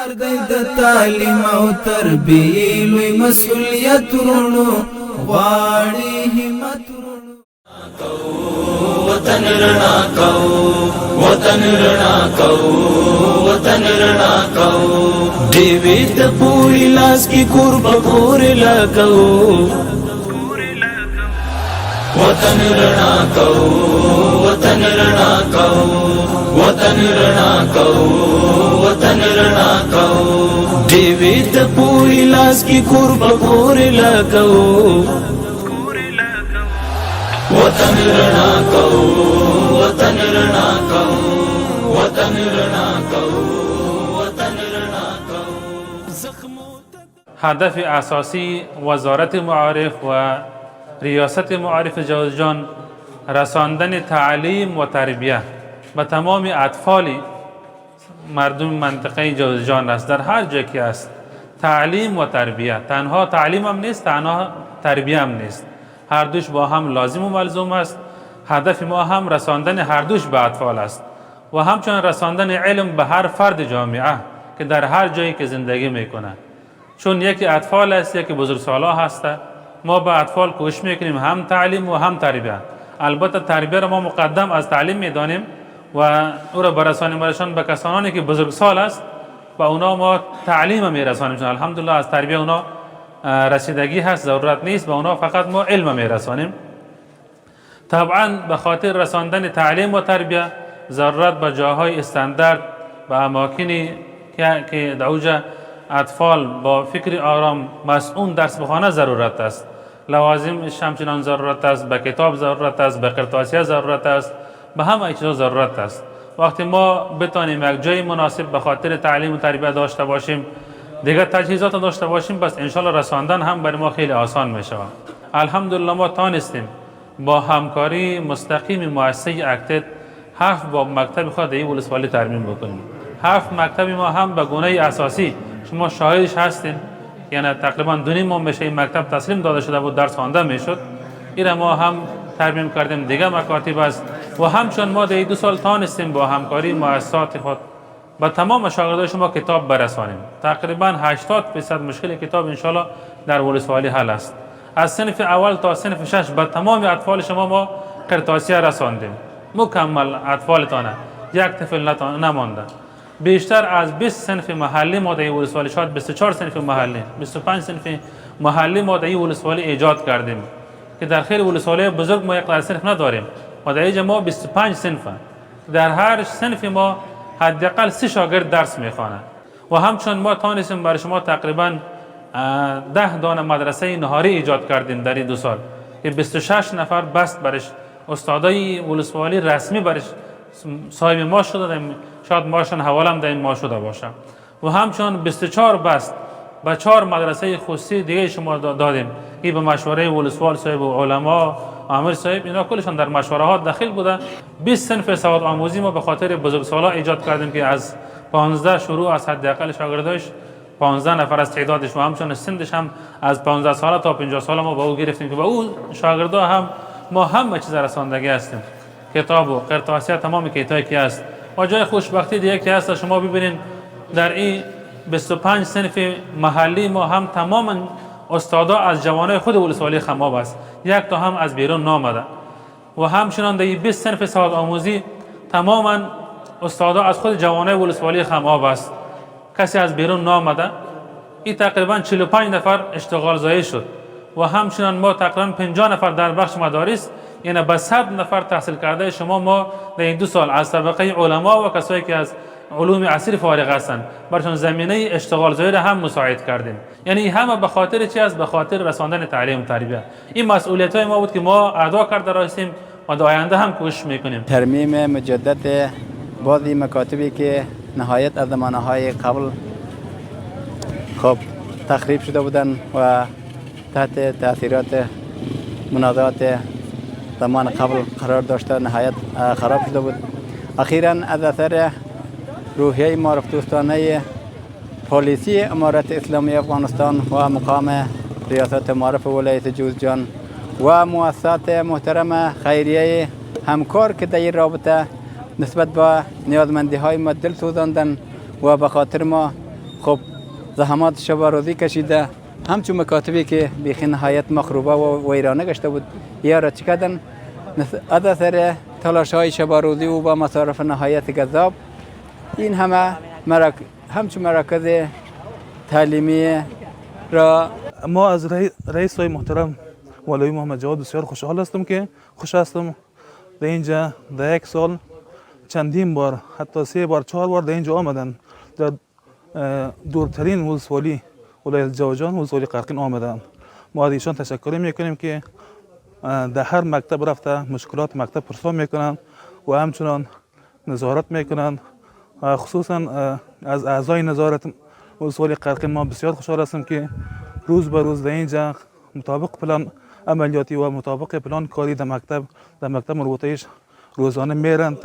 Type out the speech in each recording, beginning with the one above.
کار دی د تعلیم او تربیه لوی مسؤلیت ورونو غواړي همت ورونو وطن رڼا کو وطن رڼا کو وطن رڼا کو دیوی ته پوری لاس کی کور بکور لګو وطن رڼا کو وطن رڼا کو وطن رڼا کو وطن رڼا کو دیوی ته پوری لاس کی کور بکور لګو وطن رڼا کو وطن رڼا کو وطن رڼا کو وطن رڼا کو هدف اساسی وزارت معارف و ریاست معارف جوزجان رساندن تعلیم و تربیه به تمام اطفال مردم منطقه جوزجان است. در هر جایی که است تعلیم و تربیه، تنها تعلیم هم نیست، تنها تربیه هم نیست، هر دوش با هم لازم و ملزوم است. هدف ما هم رساندن هر دوش به اطفال است و همچنین رساندن علم به هر فرد جامعه که در هر جایی که زندگی میکنه، چون یکی اطفال است یکی بزرگسالا هست. ما به اطفال کوشش میکنیم هم تعلیم و هم تربیه. البته تربیه را ما مقدم از تعلیم میدانیم و او را برسانیم به کسانی که بزرگسال است و اونا ما تعلیم میرسانیم. الحمدلله از تربیه اونا رسیدگی هست، ضرورت نیست، به اونا فقط ما علم میرسانیم. طبعا به خاطر رساندن تعلیم و تربیه ضرورت به جاهای استاندارد و اماکنی که در اوجه اطفال با فکر آرام مسئول درس بخوانه ضرورت است. لوازم همچنان ضرورت است، به کتاب ضرورت است، به قرطاسیه ضرورت است، به همه چیزا ضرورت است. وقتی ما بتانیم یک جای مناسب به خاطر تعلیم و تربیت داشته باشیم، دیگر تجهیزات داشته باشیم، بس انشالله رساندن هم برای ما خیلی آسان می شود. الحمدلله ما تانستیم با همکاری مستقیم مؤسسه اکتد 7 با مکتب خود این ولسوالی ترمیم بکنیم. 7 مکتب ما هم به گونه اساسی شما شاهدش هستین، یعنی تقریبا 2.5 ماه میشه این مکتب تسلیم داده شده بود، درس خوانده میشد. این ما هم ترمیم کردیم، دیگه مکاتب است و همچون ما در 2 سال تانستیم با همکاری مؤسسات خود با تمام شاگردان شما کتاب برسانیم. تقریبا 80% مشکل کتاب انشالله در ولسوالی حل است. از صنف اول تا صنف 6 به تمام اطفال شما ما قرطاسیه رساندیم، مکمل اطفالتانه، یک طفل نمانده. بیشتر از 20 صنف محلی ما در ولسوالی، شاید 24 صنف محلی، 25 صنف محلی ما در ولسوالی ایجاد کردیم که در خیر ولسوالی بزرگ ما یک صنف نداریم. ما در اینجا ما 25 صنف، در هر صنف ما حداقل 3 شاگرد درس میخوانه و همچون ما تانستیم برای شما تقریبا 10 دانه مدرسه نهاری ایجاد کردیم در این 2 سال که 26 نفر بست برش استادای ولسوالی رسمی برش صاحب ما شده، شاید ماشون حوالم در این ما شده باشه و همچون 24 بست به 4 مدرسه خصوصی دیگه شما دادیم. این به مشوره ولسوال صاحب و علما امیر صاحب، اینا کلشون در مشوره ها داخل بوده. 20 صنف سواد آموزی ما به خاطر بزرگسالا ایجاد کردیم که از 15 شروع از حداقل شاگرداش 15 نفر از تعدادش و همچون سندش هم از 15 ساله تا 50 ساله ما با او گرفتیم که با او شاگردا هم ما همه چیز رساندگی هستیم، کتاب و قرطاسیه تمام کتابی که است. و جای خوشبختی دیگه که هست شما ببینید در این 25 صنف محلی ما هم تماما استادا از جوانای خود ولسوالی خماب است، یک تا هم از بیرون نامده و همچنان در 20 صنف سواد آموزی تماما استادا از خود جوانای ولسوالی خماب است، کسی از بیرون نامده. این تقریبا 45 نفر اشتغال زایی شد و همچنان ما تقریبا 50 نفر در بخش مدارس، یعنی به 100 نفر تحصیل کرده شما ما در این 2 سال از طبقه علما و کسایی که از علوم عصری فارغ هستند برشان زمینه اشتغال زایی را هم مساعد کردیم. یعنی همه به خاطر چی است؟ به خاطر رساندن تعلیم و تربیت. این مسئولیت های ما بود که ما ادا کرده راسیم و در آینده هم کوشش میکنیم. ترمیم مجدد بعضی مکاتبی که نهایت از زمانه‌های قبل خب تخریب شده بودند و تحت تاثیرات منازعات زمان قبل قرار داشته، نهایت خراب شده بود. اخیراً از اثر روحیه معرف دوستانه پالیسی امارت اسلامی افغانستان و مقام ریاست معرف ولایت جوزجان و مؤسسات محترم خیریه همکار که در این رابطه نسبت به نیازمندی های ما دل سوزاندن و به خاطر ما خب زحمات شب و روزی کشیده، همچون مکاتبی که بیخی نهایت مخروبه و ویرانه گشته بود یا را چکدن از اثر تلاش های شب و روزی و با مصارف نهایت گذاب این همه همچون مراکز تعلیمی را ما از رئیس های محترم ولوی محمد جواد بسیار خوشحال هستم که خوش هستم در اینجا در یک سال چندین بار حتی 3 بار 4 بار در اینجا آمدن در دورترین ولسوالی ولایت جوزجان ولسوالی قرقین آمدن. ما از ایشان تشکر میکنیم که در هر مکتب رفته مشکلات مکتب پرسان میکنن و همچنان نظارت میکنن. خصوصا از اعضای نظارت ولسوالی قرقین ما بسیار خوشحال هستم که روز به روز در اینجا مطابق پلان عملیاتی و مطابق پلان کاری در مکتب مربوطه‌اش روزانه میرن.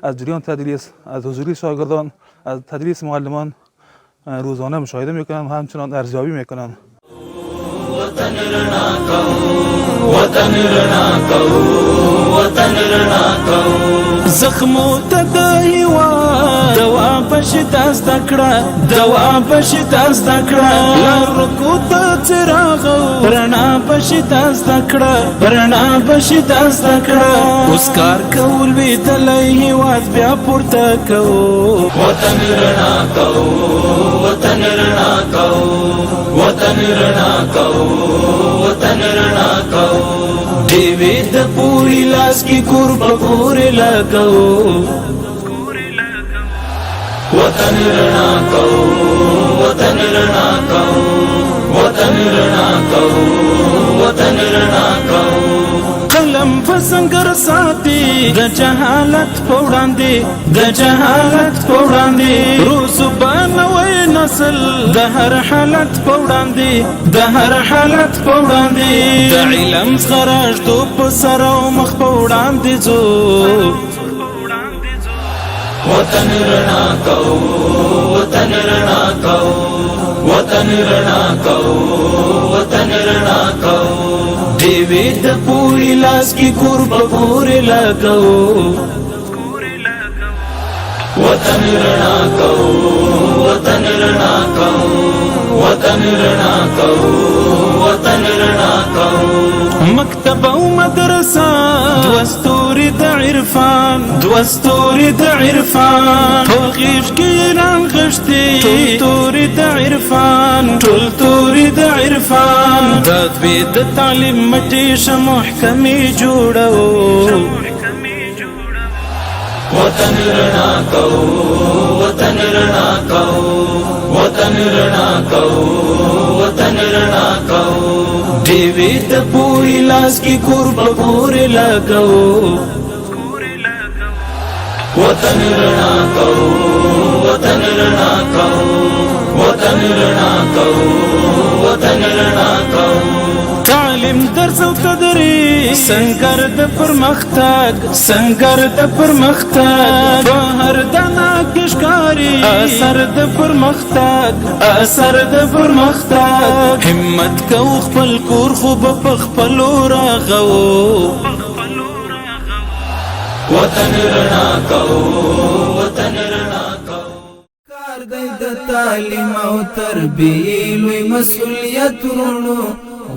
از جریان تدریس، از حضوری شاگردان، از تدریس معلمان روزانه مشاهده میکنن و همچنان ارزیابی میکنن. وطن رڼا کوو، وطن رڼا کوو، وطن رڼا کوو. زخمو ته د هېواد دوا بشته زده کړه، دوا بشته زده کړه. لارکو ته څراغ رڼا بشته زده کړه، رڼا بشته زده کړه. اوس کار کول لوېدلی هېواد بیا پورته کوو. وطن رڼا کوو، وطن رڼا کوو، وطن رڼا کوو، وطن رڼا کوو. ډېوې د پوري لاس کې کور په کور لګوو. وطن رڼا کوو، وطن رڼا کوو، وطن رڼا کوو، وطن رڼا کوو. قلم په سنگر ساتي د جهالت په وړاندې، د جهالت په وړاندې. روزو به نوی نسل د هر حالت په وړاندې، د هر حالت په وړاندې. د علم څخه راژدو په سر او مخ په وړاندې ځو. وطن رڼا کوو، وطن رڼا کوو، وطن رڼا کوو، وطن رڼا کوو. ډېوې د پوري لاس کې کور په کور لګوو. وطن رڼا کوو، وطن رڼا کوو، وطن رڼا کوو، وطن رڼا کوو. مکتب او مدرسه دوه ستوري د عرفان، دوه ستوري د عرفان. په غیږ کې رانغښتي ټول توري د عرفان، ټول توري د عرفان. د دوی د تعلیم مټې شه محکمې جوړوو. وطن رڼا کوو، وطن رڼا کوو، وطن رڼا کوو، وطن رڼا کوو. ډېوې د پوري لاس کې کور په کور لګوو. وطن رڼا کوو، وطن رڼا کوو، وطن رڼا کوو، وطن رڼا کوو. تعلیم درس او تدریس سنگر د پرمختګ، سنگر د پرمختګ. په هر دانه کې ښکاري اثر د پرمختګ، اثر د پرمختګ. همت کوو خپل کور خو به په خپلو راغوو. وطن رڼا کوو، وطن رڼا کوو. کار دی د تعلیم او تربیې لوی مسؤلیت ورونو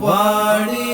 غواړي